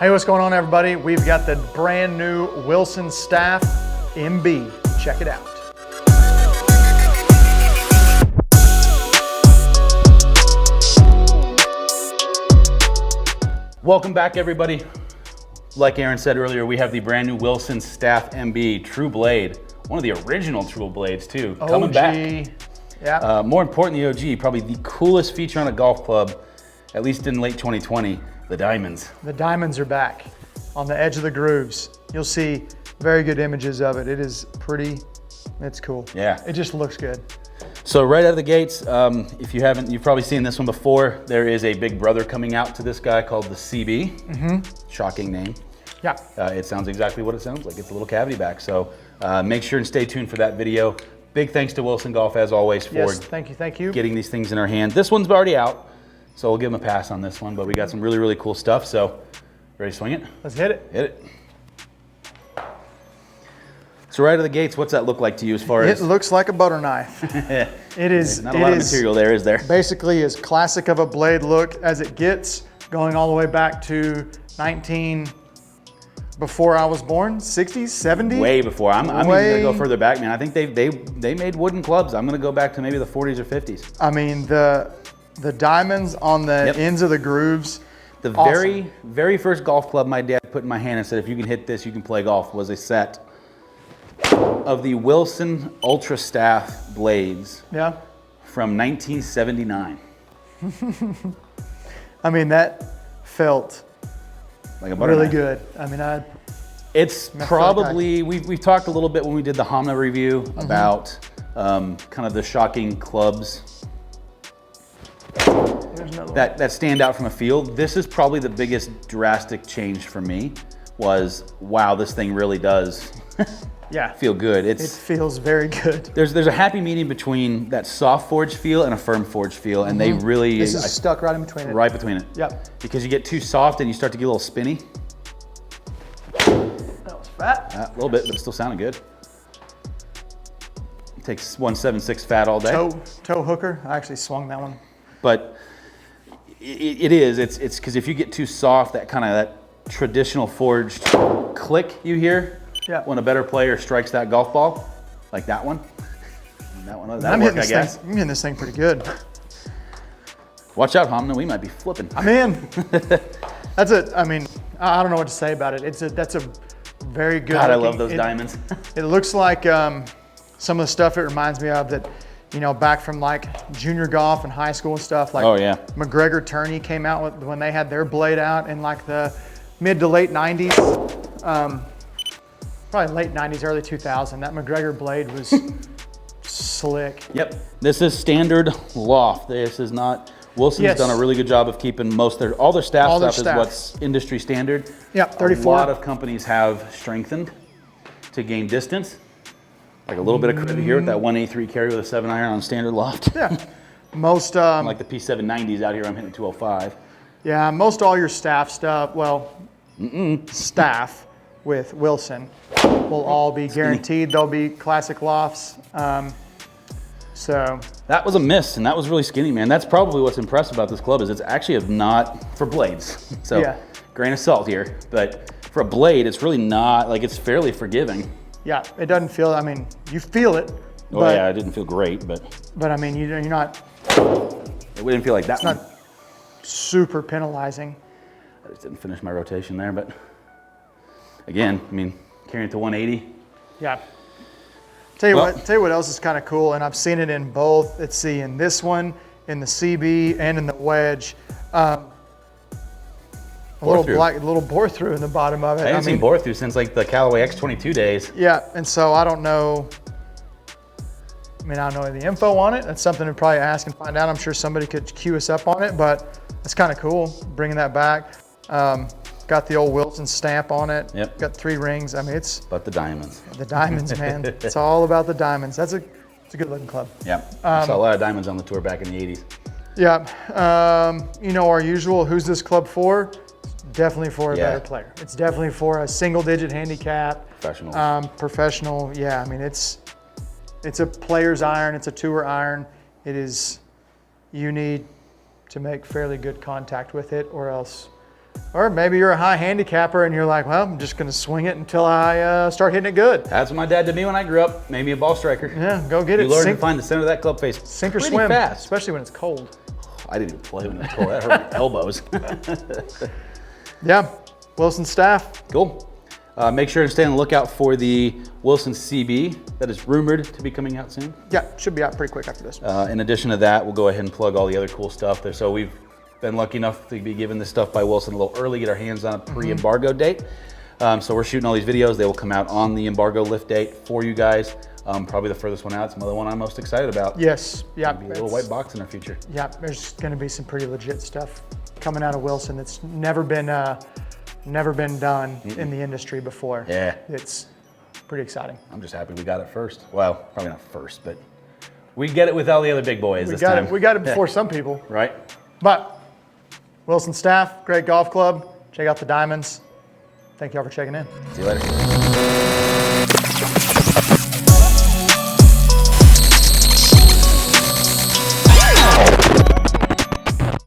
Hey, what's going on, everybody? We've got the brand new Wilson Staff MB. Check it out. Welcome back, everybody. Like Aaron said earlier, we have the brand new Wilson Staff MB True Blade, one of the original True Blades too, coming back. Yeah. More important, the OG, probably the coolest feature on a golf club, at least in late 2020, the diamonds. The diamonds are back on the edge of the grooves. You'll see very good images of it. It is pretty, it's cool. Yeah. It just looks good. So right out of the gates, if you haven't, you've probably seen this one before. There is a big brother coming out to this guy called the CB. Mm-hmm. Shocking name. Yeah. It sounds exactly what it sounds like. It's a little cavity back. So make sure and stay tuned for that video. Big thanks to Wilson Golf, as always, for thank you. getting these things in our hand. This one's already out, so we'll give them a pass on this one, but we got some really, really cool stuff. So ready to swing it? Let's hit it. Hit it. So right out of the gates, what's that look like to you as far as? It looks like a butter knife. It is. Not a lot of material there, is there? Basically as classic of a blade look as it gets, going all the way back to before I was born, 60s, 70s? Way before. I'm even gonna go further back, man. I think they made wooden clubs. I'm gonna go back to maybe the 40s or 50s. I mean, the diamonds on the ends of the grooves. The awesome. very first golf club my dad put in my hand and said, if you can hit this, you can play golf, was a set of the Wilson Ultra Staff blades. Yeah. From 1979. I mean, that felt like a butter really knife. good. I mean, it's probably, we've talked a little bit when we did the Hamna review about kind of the shocking clubs that stand out from a field. This is probably the biggest drastic change for me was, wow, this thing really does feel good. It feels very good. There's a happy medium between that soft forge feel and a firm forge feel, and they really... This is stuck right in between it. Right between it. Yep. Because you get too soft and you start to get a little spinny. That was fat. A little bit, but it still sounded good. It takes 176 fat all day. Toe hooker. I actually swung that one. But it's because if you get too soft, that kind of that traditional forged click you hear when a better player strikes that golf ball, like that one. That'll work, I guess. I'm hitting this thing pretty good. Watch out, Hamna, we might be flipping. I'm in. I mean, I don't know what to say about it. That's a very good. God, I love those diamonds. It looks like some of the stuff it reminds me of that, back from like junior golf and high school and stuff. Like McGregor Tourney came out with when they had their blade out in like the mid to late 90s. Probably late 90s, early 2000. That McGregor blade was slick. Yep. This is standard loft. This is not... Wilson's done a really good job of keeping all their staff stuff is what's industry standard. Yep, 34. A lot of companies have strengthened to gain distance. Like a little bit of credit here with that 183 carry with a 7-iron on standard loft. Yeah. Most... like the P790s out here, I'm hitting 205. Yeah, most all your staff stuff, staff with Wilson will all be guaranteed. They'll be classic lofts. So that was a miss, and that was really skinny, man. That's probably what's impressive about this club is it's actually not for blades. So grain of salt here, but for a blade, it's really not, like it's fairly forgiving. Yeah, it doesn't feel, I mean, you feel it. Oh yeah, it didn't feel great, but I mean, you're not. It didn't feel like that. It's not super penalizing. I just didn't finish my rotation there, but again, I mean, carrying it to 180. Yeah. Tell you what else is kind of cool, and I've seen it in both. Let's see, in this one, in the CB, and in the wedge. A little bore through in the bottom of it. I haven't seen bore through since like the Callaway X22 days. Yeah, and so I don't know. I mean, I don't know the info on it. That's something to probably ask and find out. I'm sure somebody could cue us up on it, but it's kind of cool bringing that back. Got the old Wilson stamp on it. Yep. Got 3 rings. I mean, it's... But the diamonds. The diamonds, man. It's all about the diamonds. It's a good looking club. Yeah. I saw a lot of diamonds on the tour back in the 80s. Yeah. Our usual, who's this club for? Definitely for a better player. It's definitely for a single digit handicap. Professional. Professional. Yeah. I mean, it's a player's iron. It's a tour iron. You need to make fairly good contact with it, or else Or maybe you're a high handicapper and you're like, well, I'm just going to swing it until I start hitting it good. That's what my dad did me when I grew up. Made me a ball striker. Yeah, go get it. You learn to find the center of that club face. Sink or swim, fast. especially when it's cold. I didn't even play when it was cold. That hurt my elbows. Yeah, Wilson staff. Cool. Make sure to stay on the lookout for the Wilson CB that is rumored to be coming out soon. Yeah, should be out pretty quick after this. In addition to that, we'll go ahead and plug all the other cool stuff there. So we've been lucky enough to be given this stuff by Wilson a little early, get our hands on a pre-embargo date. So we're shooting all these videos. They will come out on the embargo lift date for you guys. Probably the furthest one out. It's another one I'm most excited about. Yes, yeah. Maybe a little white box in our future. Yeah, there's going to be some pretty legit stuff coming out of Wilson that's never been done in the industry before. Yeah. It's pretty exciting. I'm just happy we got it first. Well, probably not first, but we get it with all the other big boys this time. We got it before some people. Right. But Wilson staff, great golf club. Check out the diamonds. Thank y'all for checking in. See you later.